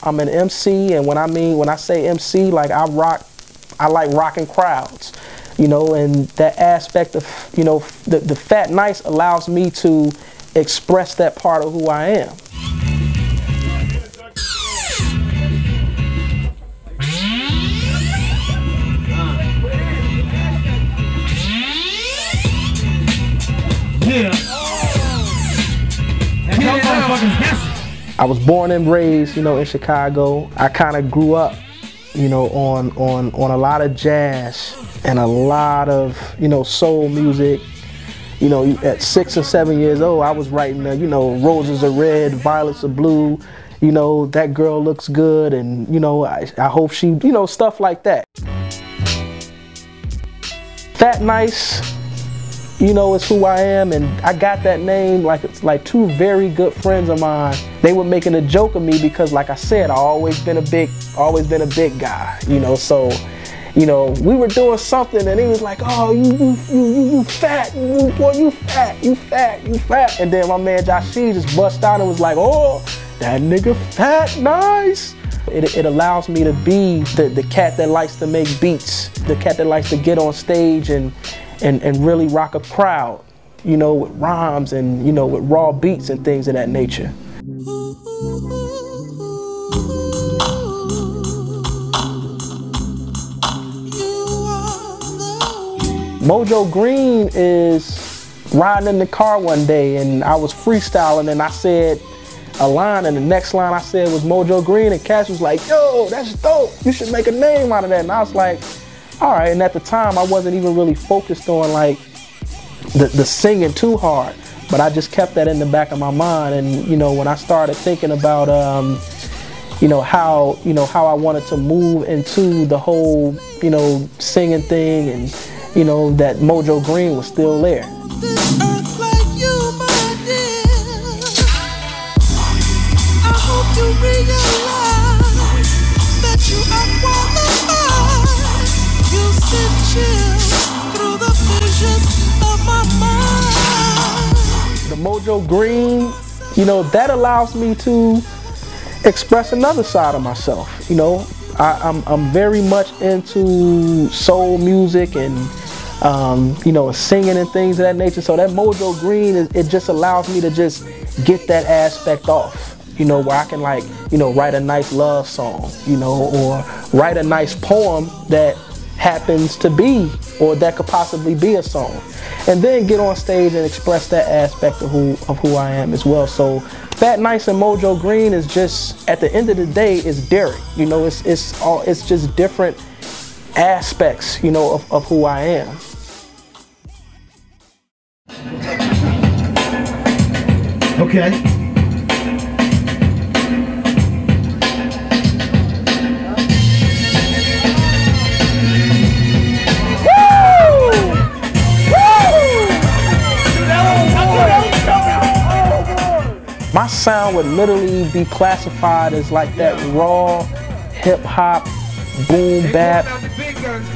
I'm an MC, and when I say MC, like I like rocking crowds, you know, and that aspect of, you know, the Fatnice allows me to express that part of who I am. Yeah. I was born and raised, you know, in Chicago. I kind of grew up, you know, on a lot of jazz and a lot of, you know, soul music. You know, at 6 or 7 years old, I was writing, you know, roses are red, violets are blue. You know, that girl looks good, and you know, I hope she, you know, stuff like that. Fatnice, you know, it's who I am, and I got that name like it's like two very good friends of mine. They were making a joke of me because, like I said, I always been a big guy, you know. So, you know, we were doing something, and he was like, "Oh, you fat, boy, you fat." And then my man Joshie just bust out and was like, "Oh, that nigga Fatnice." It allows me to be the cat that likes to make beats, the cat that likes to get on stage and really rock a crowd, you know, with rhymes and, you know, with raw beats and things of that nature. Mojo Green is riding in the car one day, and I was freestyling, and I said a line, and the next line I said was Mojo Green, and Cash was like, "Yo, that's dope, you should make a name out of that." And I was like, all right. And at the time, I wasn't even really focused on like the singing too hard, but I just kept that in the back of my mind. And you know, when I started thinking about you know, how I wanted to move into the whole, you know, singing thing, and you know, that Mojo Green was still there. The Mojo Green, you know, that allows me to express another side of myself. You know, I'm very much into soul music and you know, singing and things of that nature. So that Mojo Green, it just allows me to just get that aspect off. You know, where I can, like, you know, write a nice love song, you know, or write a nice poem that happens to be, or that could possibly be a song, and then get on stage and express that aspect of who I am as well. So Fatnice and Mojo Green is just, at the end of the day, is Derek. You know, it's just different aspects, you know, of who I am. Okay. My sound would literally be classified as like that raw hip hop, boom bap,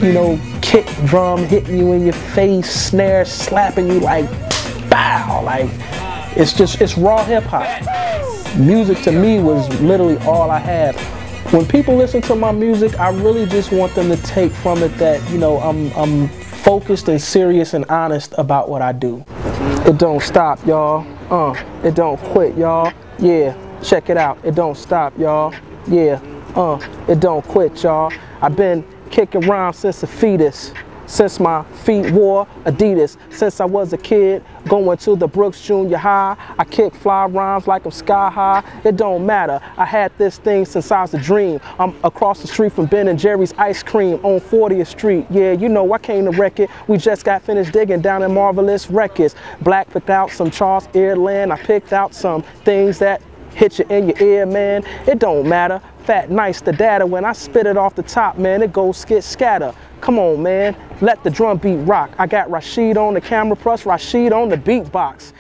you know, kick drum hitting you in your face, snare slapping you like bow, like it's raw hip hop. Music to me was literally all I had. When people listen to my music, I really just want them to take from it that, you know, I'm focused and serious and honest about what I do. It don't stop, y'all. It don't quit, y'all. Yeah, check it out. It don't stop, y'all. Yeah, it don't quit, y'all. I've been kicking rhymes since a fetus, since my feet wore Adidas, since I was a kid going to the Brooks Junior High. I kick fly rhymes like I'm sky high. It don't matter. I had this thing since I was a dream. I'm across the street from Ben and Jerry's Ice Cream on 40th Street. Yeah, you know, I came to wreck it. We just got finished digging down in Marvelous Records. Black picked out some Charles Earland. I picked out some things that hit you in your ear, man. It don't matter. Fatnice, the data, when I spit it off the top, man, it goes skit scatter. Come on, man, let the drum beat rock. I got Rashid on the camera plus Rashid on the beatbox.